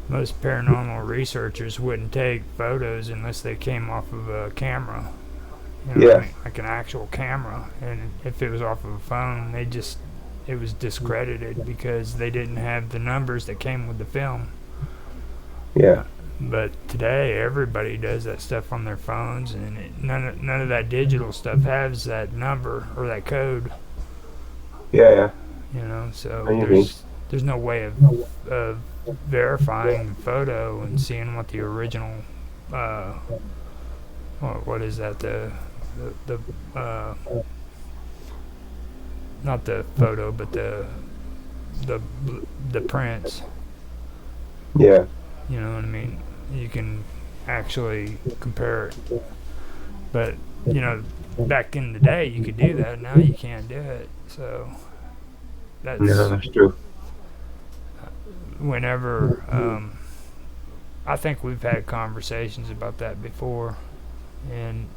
most paranormal researchers wouldn't take photos unless they came off of a camera. You know what I Yeah, mean? Like an actual camera. And if it was off of a phone, it was discredited because they didn't have the numbers that came with the film. yeah, Uh, but today, everybody does that stuff on their phones, and none of that digital stuff has that number or that code. yeah, yeah. You know, I so know what you mean. there's no way of verifying the photo and seeing what the original uh, what is that the not the photo but the the prints. Yeah, You know what I mean? You can actually compare it, but you know, back in the day you could do that. Now you can't do it. So no, that's that's true. whenever. I think we've had conversations about that before, and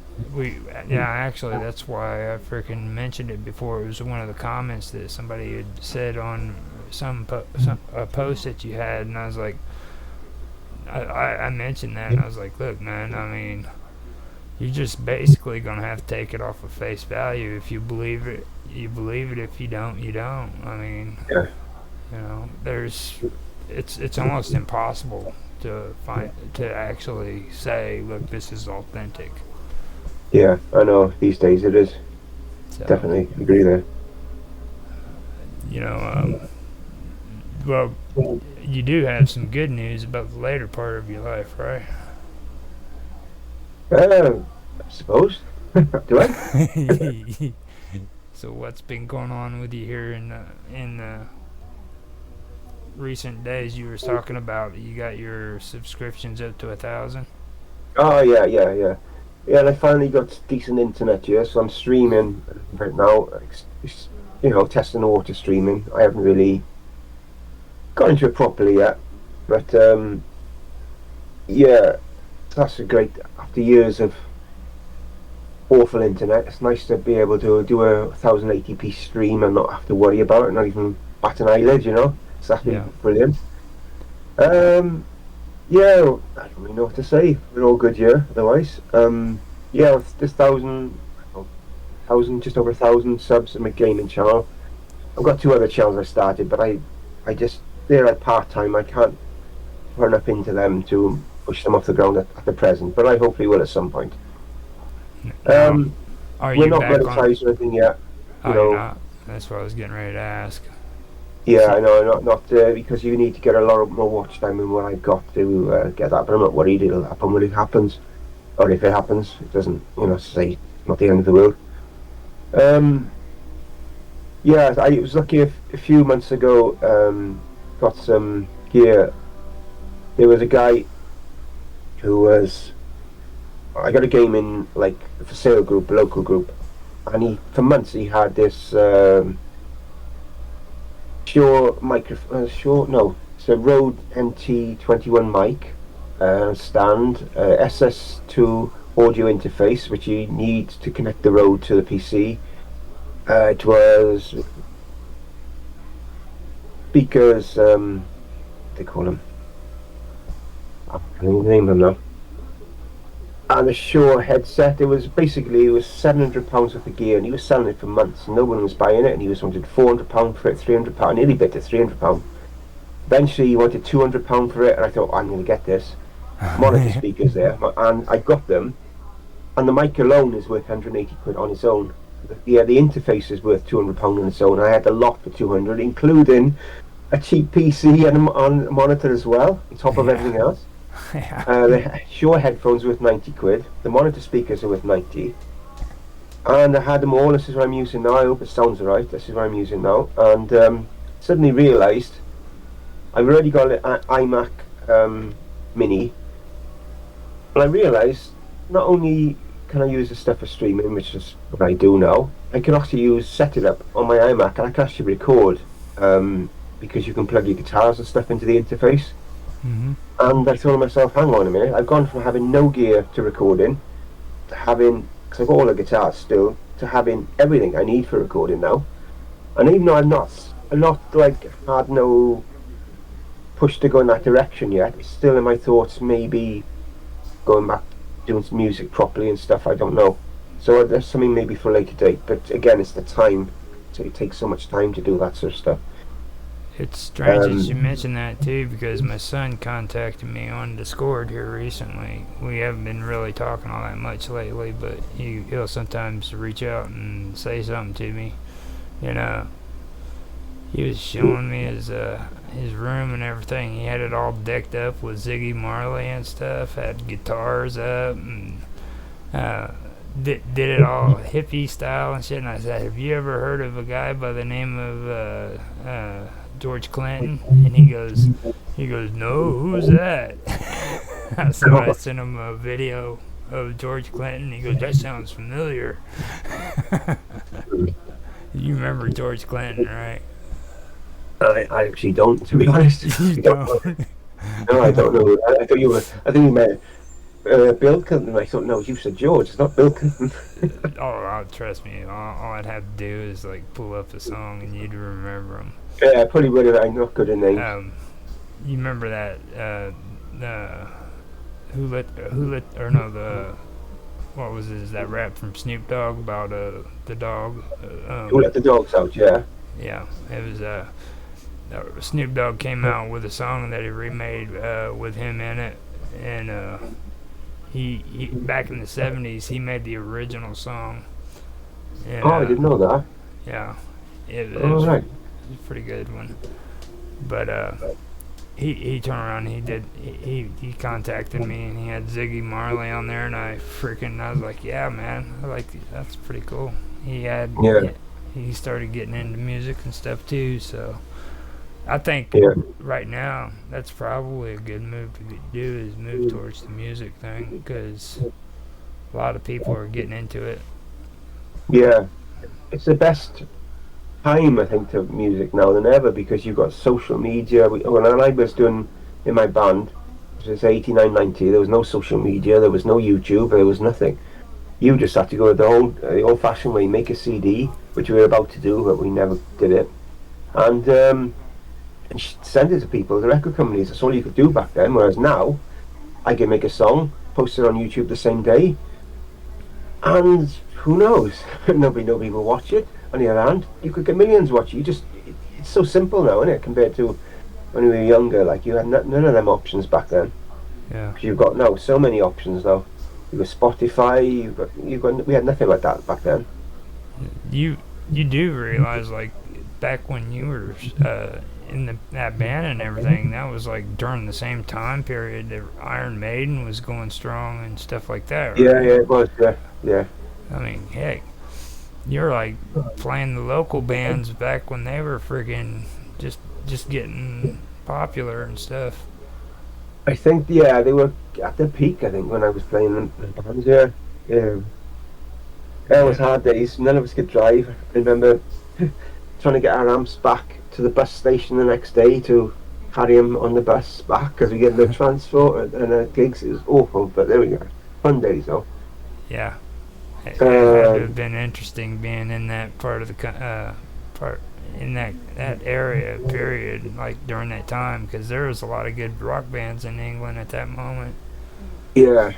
yeah, actually, that's why I freaking mentioned it before. It was one of the comments that somebody had said on a post that you had, and I was like, I mentioned that, and I was like, look, man, I mean, you're just basically gonna have to take it off of face value. If you believe it, you believe it. If you don't, you don't. I mean, Yeah, you know, it's almost impossible to actually say, look, this is authentic. yeah. I know. These days it is. So, Definitely agree there. you know, well, you do have some good news about the later part of your life, right? I suppose. Do I? So what's been going on with you here in the recent days? You were talking about you got your subscriptions up to 1,000. Oh yeah, yeah, yeah. Yeah, and I finally got decent internet here, so I'm streaming right now. Testing the water streaming. I haven't really got into it properly yet, but yeah, that's a great. After years of awful internet, it's nice to be able to do a 1080p stream and not have to worry about it, not even bat an eyelid. So that's been Yeah. brilliant. Um, yeah, well, I don't really know what to say. We're all good here, otherwise. Yeah, with this just over 1,000 subs in my gaming channel. I've got two other channels I started, but I just they're like part time. I can't run up into them to push them off the ground at the present, but I hopefully will at some point. Now, Um, are we're you not back on? monetized or anything yet. You Oh, you're know, not. That's what I was getting ready to ask. yeah, So, I know, not because you need to get a lot more watch time than what I've got to get that. But I'm not worried; it'll happen when it happens, or if it happens, it doesn't. Say not the end of the world. Um, yeah, I was lucky a few months ago. Got some gear. There was a guy who was. I got a game in like a for sale group, a local group, and for months he had this Shure microphone. Shure, no, it's a Rode NT21 mic stand, SS2 audio interface, which you need to connect the Rode to the PC. It was speakers. What they call them? I can't even name them now. And a Shure headset. It was £700 worth of gear, and he was selling it for months, and no one was buying it. And he was wanted £400 for it, £300, nearly bid to £300. Eventually, he wanted £200 for it, and I thought, I'm going to get this. Monitor speakers there, and I got them. And the mic alone is worth 180 quid on its own. The interface is worth £200 on its own. I had the lot for 200, including a cheap PC and a monitor as well, on top of everything else. yeah. The Shure headphones are worth 90 quid. The monitor speakers are worth 90. And I had them all. This is what I'm using now. I hope it sounds alright. This is what I'm using now. And suddenly realised I've already got an iMac Mini. And I realised not only can I use this stuff for streaming, which is what I do now, I can actually set it up on my iMac, and I can actually record because you can plug your guitars and stuff into the interface. Mhm. And I thought to myself, hang on a minute, I've gone from having no gear to recording to having, because I've got all the guitars still, to having everything I need for recording now. And even though I'm not like had no push to go in that direction yet, it's still in my thoughts maybe going back doing some music properly and stuff. I don't know. So there's something maybe for a later date. But again, it's the time. So it takes so much time to do that sort of stuff. It's strange that you Um, mention that too, because my son contacted me on Discord here recently. We haven't been really talking all that much lately, but he'll sometimes reach out and say something to me. You know, he was showing me his room and everything. He had it all decked up with Ziggy Marley and stuff. Had guitars up and uh, did it all hippie style and shit. And I said, "Have you ever heard of a guy by the name of George Clinton?" And he goes, "No, who's that?" So I sent him a video of George Clinton. He goes, "That sounds familiar." You remember George Clinton, right? I actually don't, to be honest. You I don't know. don't. No, I don't know. I thought you were. I think you meant Bill Clinton. I thought no, you said George. It's not Bill Clinton. Trust me. All I'd have to do is like pull up a song and you'd remember him. Yeah, I probably would have. I'm not good at names. You remember that? Who let or no the what was it? That rap from Snoop Dogg about the dog? Who let the dogs out? Yeah. Yeah, it was Snoop Dogg came out with a song that he remade with him in it, and he back in the '70s he made the original song. And, Oh, I didn't know that. Yeah, it Oh, was right. a pretty good one. But he turned around and he contacted me and he had Ziggy Marley on there and I was like, yeah, man, that's pretty cool. Yeah. He started getting into music and stuff too, so I think Yeah. right now that's probably a good move to do is move towards the music thing because a lot of people are getting into it. Yeah. It's the best time, I think, to music now than ever because you've got social media. When I was doing in my band, which was 89, 90, there was no social media, there was no YouTube, there was nothing. You just had to go the old-fashioned way, make a CD, which we were about to do, but we never did it, and send it to people, the record companies. That's all you could do back then. Whereas now, I can make a song, post it on YouTube the same day, and who knows? Nobody will watch it. On the other hand, you could get millions watching. It's so simple now, isn't it? Compared to when we were younger, like you had none of them options back then. Yeah. You've got now so many options now. You've got Spotify. We had nothing like that back then. You do realize like back when you were in that band and everything, that was like during the same time period that Iron Maiden was going strong and stuff like that, right? Yeah, it was. Yeah. I mean, heck, you're like playing the local bands back when they were freaking just getting popular and stuff. I think they were at their peak. I think when I was playing in bands. Yeah. It was hard days. None of us could drive. I remember trying to get our amps back to the bus station the next day to carry them on the bus back because we get no transport and gigs. It was awful, but there we go. Fun days though. Yeah. It would have been interesting being in that part of the part in that area period, like during that time, because there was a lot of good rock bands in England at that moment. Yeah,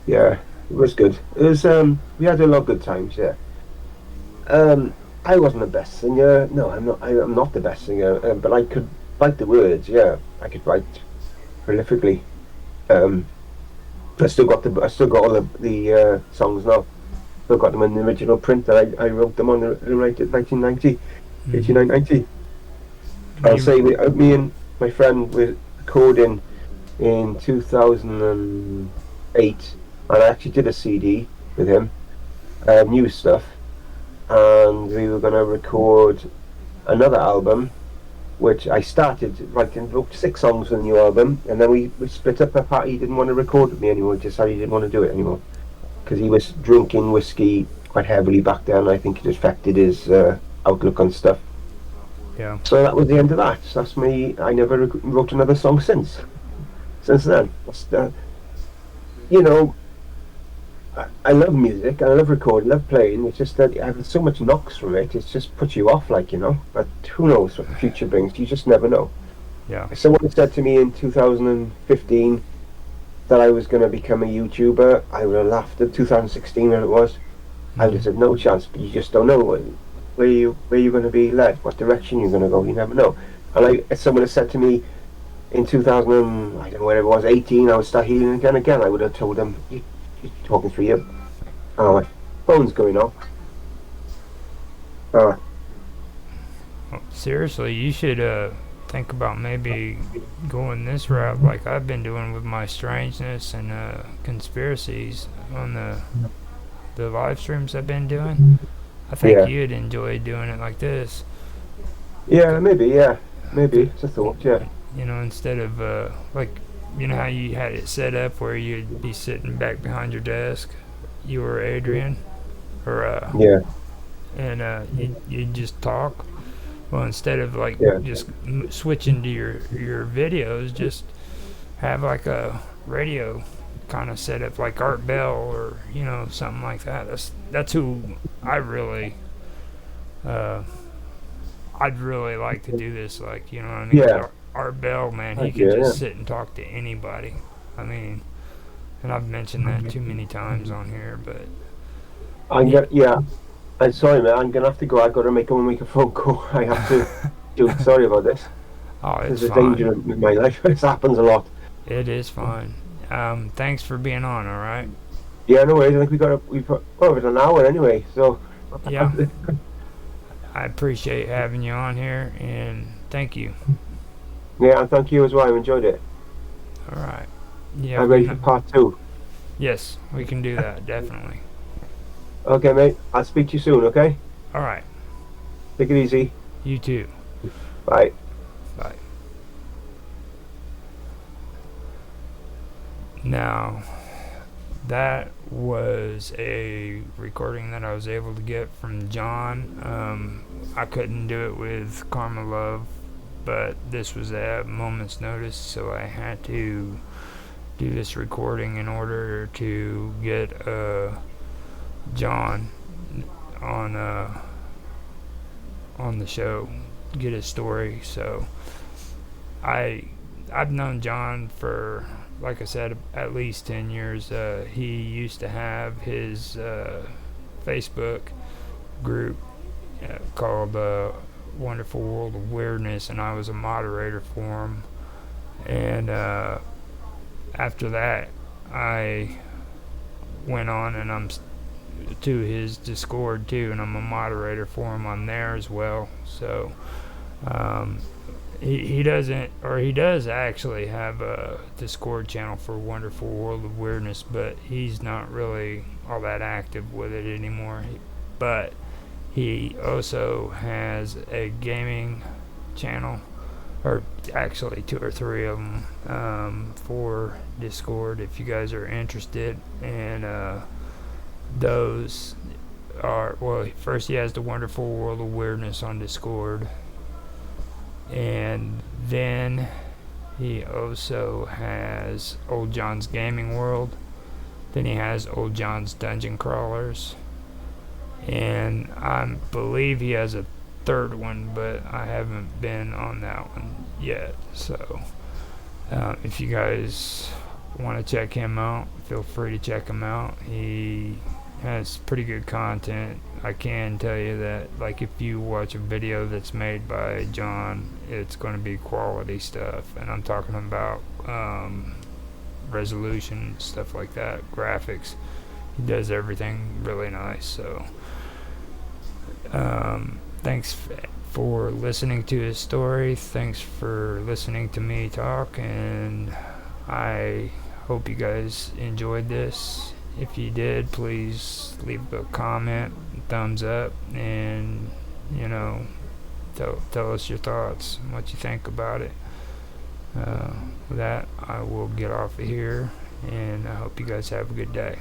it was good. It was we had a lot of good times. Yeah. I wasn't the best singer. No, I'm not. I'm not the best singer, but I could write the words. Yeah, I could write prolifically. I still got all the songs now. Still got them in the original print that I wrote them on in 1990, 89, I'll say me and my friend were recording in 2008, and I actually did a CD with him, new stuff, and we were going to record another album, which I started wrote 6 songs for the new album, and then we split up apart. He didn't want to record with me anymore, just said he didn't want to do it anymore. Because he was drinking whiskey quite heavily back then. I think it affected his outlook on stuff. Yeah. So that was the end of that. That's me. I never wrote another song since. since then. You know, I love music, I love recording, I love playing. It's just that I have so much knocks from it. It's just puts you off, like, you know. But who knows what the future brings? You just never know. Yeah. If someone had said to me in 2015 that I was going to become a YouTuber, I would have laughed. In 2016, when it was, I would have said no chance. But you just don't know where you're going to be led, what direction you're going to go. You never know. And like if someone had said to me in 2000, I don't know where it was, 18, I would start healing again. I would have told them, you're talking through you. Oh, my phone's going off. Seriously, you should think about maybe going this route like I've been doing with my strangeness and conspiracies on the live streams I've been doing. I think Yeah. you'd enjoy doing it like this. Yeah, maybe, yeah. Maybe. It's a thought, yeah. You know, instead of like, you know how you had it set up where you'd be sitting back behind your desk, you or Adrian, or Yeah, and you'd just talk. Well, instead of like yeah. just switching to your videos, just have like a radio kind of setup like Art Bell or you know something like that. That's who I really I'd really like to do this. Like you know what I mean? Yeah. Art Bell, man, he Yeah, can yeah. just sit and talk to anybody. I mean, and I've mentioned that too many times on here, but Yeah. I'm sorry, man. I'm gonna have to go. I gotta make a phone call. I have to. Dude, sorry about this. oh, it's There's a fine. danger in my life. This happens a lot. It is fine. Thanks for being on. All right. Yeah, no worries. I think we've put over an hour anyway. So. Yeah. I appreciate having you on here, and thank you. Yeah, and thank you as well. I enjoyed it. All right. Yeah. I'm ready for part 2. Yes, we can do that definitely. Okay, mate. I'll speak to you soon. Okay. All right. Take it easy. You too. Bye. Bye. Now, that was a recording that I was able to get from John. I couldn't do it with Karma Love, but this was at a moment's notice, so I had to do this recording in order to get John on the show, get his story. So I've known John for, like I said, at least 10 years. He used to have his Facebook group called Wonderful World of Weirdness, and I was a moderator for him. And after that, I went on and I'm to his Discord too, and I'm a moderator for him on there as well. So he doesn't, or he does actually have a Discord channel for Wonderful World of Weirdness, but he's not really all that active with it anymore. But he also has a gaming channel, or actually 2 or 3 of them for Discord if you guys are interested. And those are, well, first he has the Wonderful World of Weirdness on Discord, and then he also has Old John's Gaming World, then he has Old John's Dungeon Crawlers, and I believe he has a third one, but I haven't been on that one yet. So if you guys want to check him out, feel free to check him out. He has pretty good content. I can tell you that, like, if you watch a video that's made by John, it's going to be quality stuff, and I'm talking about resolution, stuff like that, graphics. He does everything really nice. So thanks for listening to his story. Thanks for listening to me talk, and I hope you guys enjoyed this. If you did, please leave a comment, thumbs up, and you know, tell us your thoughts and what you think about it. With that, I will get off of here, and I hope you guys have a good day.